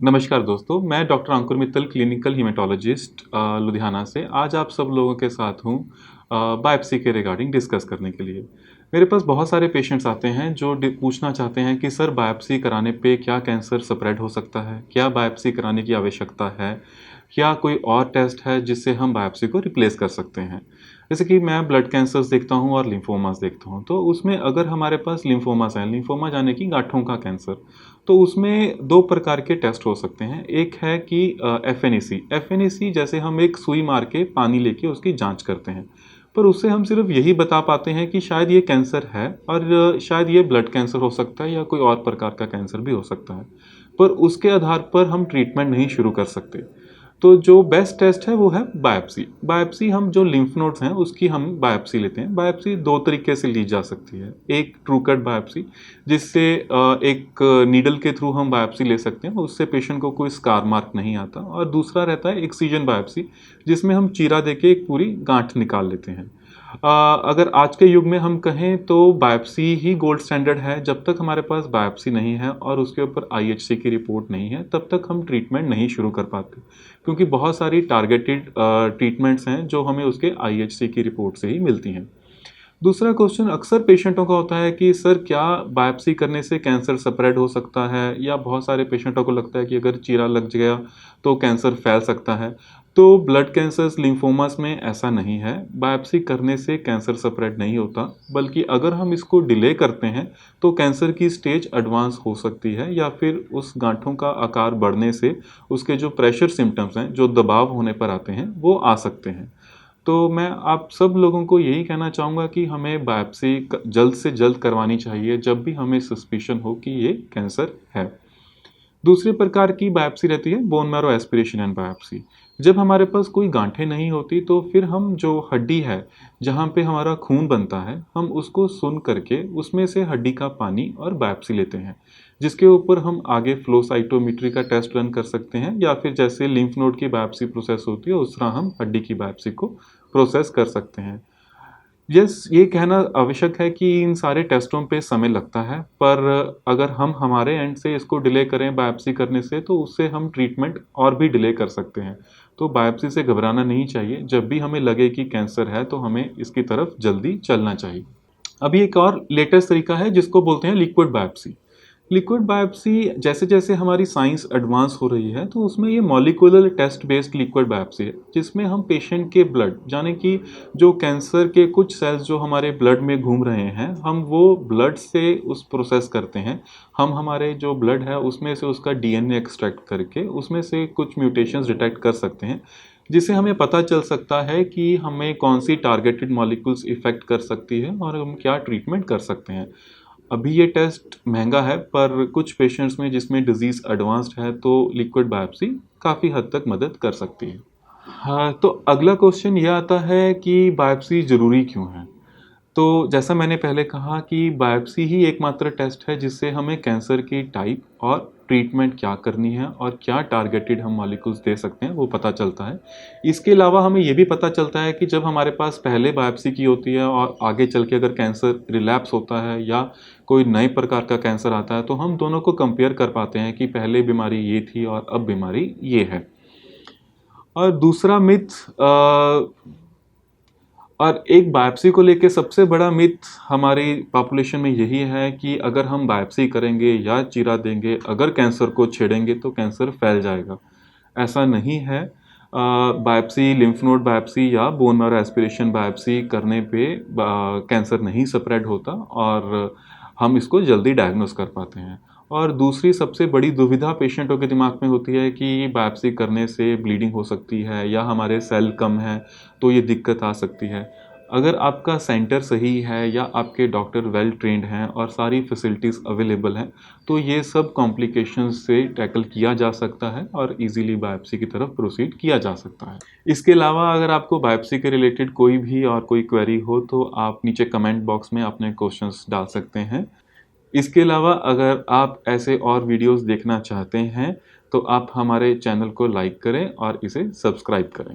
नमस्कार दोस्तों, मैं डॉक्टर अंकुर मित्तल क्लिनिकल हीमेटोलॉजिस्ट लुधियाना से आज आप सब लोगों के साथ हूँ बायोप्सी के रिगार्डिंग डिस्कस करने के लिए। मेरे पास बहुत सारे पेशेंट्स आते हैं जो पूछना चाहते हैं कि सर बायोप्सी कराने पे क्या कैंसर स्प्रेड हो सकता है? क्या बायोप्सी कराने की आवश्यकता है? क्या कोई और टेस्ट है जिससे हम बायोप्सी को रिप्लेस कर सकते हैं? जैसे कि मैं ब्लड कैंसर्स देखता हूँ और लिम्फोमास देखता हूँ, तो उसमें अगर हमारे पास लिम्फोमास है, लिम्फोमा यानी कि गाँठों का कैंसर, तो उसमें 2 प्रकार के टेस्ट हो सकते हैं। एक है कि एफएनएसी। एफएनएसी जैसे हम एक सुई मार के पानी लेके उसकी जाँच करते हैं। पर उससे हम सिर्फ़ यही बता पाते हैं कि शायद ये कैंसर है और शायद ये ब्लड कैंसर हो सकता है या कोई और प्रकार का कैंसर भी हो सकता है। पर उसके आधार पर हम ट्रीटमेंट नहीं शुरू कर सकते। तो जो बेस्ट टेस्ट है वो है बायोप्सी। बायोप्सी हम जो लिम्फ नोड्स हैं उसकी हम बायोप्सी लेते हैं। बायोप्सी 2 तरीके से ली जा सकती है। एक ट्रू कट बायोप्सी जिससे एक नीडल के थ्रू हम बायोप्सी ले सकते हैं, उससे पेशेंट को कोई स्कार मार्क नहीं आता और दूसरा रहता है एक्सिजन बायोप्सी जिसमें हम चीरा देके एक पूरी गाँठ निकाल लेते हैं। अगर आज के युग में हम कहें तो बायोप्सी ही गोल्ड स्टैंडर्ड है। जब तक हमारे पास बायोप्सी नहीं है और उसके ऊपर आईएचसी की रिपोर्ट नहीं है, तब तक हम ट्रीटमेंट नहीं शुरू कर पाते। क्योंकि बहुत सारी टारगेटेड ट्रीटमेंट्स हैं जो हमें उसके आईएचसी की रिपोर्ट से ही मिलती हैं। दूसरा क्वेश्चन अक्सर पेशेंटों का होता है कि सर क्या बायोप्सी करने से कैंसर स्प्रेड हो सकता है? या बहुत सारे पेशेंटों को लगता है कि अगर चीरा लग गया तो कैंसर फैल सकता है। तो ब्लड कैंसर्स, लिम्फोमास में ऐसा नहीं है। बायोप्सी करने से कैंसर स्प्रेड नहीं होता, बल्कि अगर हम इसको डिले करते हैं तो कैंसर की स्टेज एडवांस हो सकती है या फिर उस गाँठों का आकार बढ़ने से उसके जो प्रेशर सिम्पटम्स हैं, जो दबाव होने पर आते हैं, वो आ सकते हैं। तो मैं आप सब लोगों को यही कहना चाहूँगा कि हमें बायोप्सी जल्द से जल्द करवानी चाहिए जब भी हमें सस्पिशन हो कि ये कैंसर है। दूसरे प्रकार की बायोप्सी रहती है bone marrow aspiration and biopsy. जब हमारे पास कोई गांठें नहीं होती तो फिर हम जो हड्डी है जहाँ पे हमारा खून बनता है हम उसको सुन करके उसमें से हड्डी का पानी और बायोप्सी लेते हैं, जिसके ऊपर हम आगे फ्लो साइटोमेट्री का टेस्ट रन कर सकते हैं या फिर जैसे लिम्फ नोड की बायोप्सी प्रोसेस होती है उस तरह हम हड्डी की बायोप्सी को प्रोसेस कर सकते हैं। ये कहना आवश्यक है कि इन सारे टेस्टों पे समय लगता है, पर अगर हम हमारे एंड से इसको डिले करें बायोप्सी करने से, तो उससे हम ट्रीटमेंट और भी डिले कर सकते हैं। तो बायोप्सी से घबराना नहीं चाहिए, जब भी हमें लगे कि कैंसर है, तो हमें इसकी तरफ जल्दी चलना चाहिए। अभी एक और लेटेस्ट तरीका है जिसको बोलते हैं लिक्विड बायोप्सी। लिक्विड बायोप्सी जैसे-जैसे हमारी साइंस एडवांस हो रही है, तो उसमें ये molecular test based liquid biopsy है, जिसमें हम पेशेंट के ब्लड यानी कि जो कैंसर के कुछ सेल्स जो हमारे ब्लड में घूम रहे हैं, हम वो ब्लड से उस प्रोसेस करते हैं। हम हमारे जो ब्लड है, उसमें से उसका डीएनए एक्सट्रैक्ट करके, उसमें से कुछ म्यूटेशंस डिटेक्ट कर सकते हैं, जिससे हमें पता चल सकता है कि हमें कौन-सी टारगेटेड मॉलिक्यूल्स इफ़ेक्ट कर सकती है और हम क्या ट्रीटमेंट कर सकते हैं। अभी ये टेस्ट महँगा है, पर कुछ पेशेंट्स में जिसमें डिज़ीज़ एडवांस्ड है, तो लिक्विड बायोप्सी काफ़ी हद तक मदद कर सकती है। हाँ, तो अगला क्वेश्चन ये आता है कि बायोप्सी ज़रूरी क्यों है? तो जैसा मैंने पहले कहा कि बायोप्सी ही एकमात्र टेस्ट है जिससे हमें कैंसर की टाइप और ट्रीटमेंट क्या करनी है और क्या टारगेटेड हम मॉलिक्यूल्स दे सकते हैं वो पता चलता है। इसके अलावा हमें ये भी पता चलता है कि जब हमारे पास पहले बायोप्सी की होती है और आगे चल के अगर कैंसर रिलैप्स होता है या कोई नए प्रकार का कैंसर आता है तो हम दोनों को कंपेयर कर पाते हैं कि पहले बीमारी ये थी और अब बीमारी ये है। और दूसरा मिथ और एक बायोप्सी को लेके सबसे बड़ा मिथ हमारी पॉपुलेशन में यही है कि अगर हम बायोप्सी करेंगे या चीरा देंगे, अगर कैंसर को छेड़ेंगे तो कैंसर फैल जाएगा। ऐसा नहीं है। बायोप्सी, लिम्फ नोड बायोप्सी या बोन मैरो एस्पिरेशन बायोप्सी करने पे कैंसर नहीं स्प्रेड होता और हम इसको जल्दी डायग्नोस कर पाते हैं। और दूसरी सबसे बड़ी दुविधा पेशेंटों के दिमाग में होती है कि बायोप्सी करने से ब्लीडिंग हो सकती है या हमारे सेल कम हैं, तो ये दिक्कत आ सकती है। अगर आपका सेंटर सही है या आपके डॉक्टर वेल ट्रेन्ड हैं और सारी फैसिलिटीज़ अवेलेबल हैं, तो ये सब कॉम्प्लिकेशंस से टैकल किया जा सकता है और ईज़िली बायोप्सी की तरफ प्रोसीड किया जा सकता है। इसके अलावा अगर आपको बायोप्सी के रिलेटेड कोई भी और कोई क्वेरी हो, तो आप नीचे कमेंट बॉक्स में अपने क्वेश्चंस डाल सकते हैं। इसके अलावा अगर आप ऐसे और वीडियोज़ देखना चाहते हैं, तो आप हमारे चैनल को लाइक करें और इसे सब्सक्राइब करें।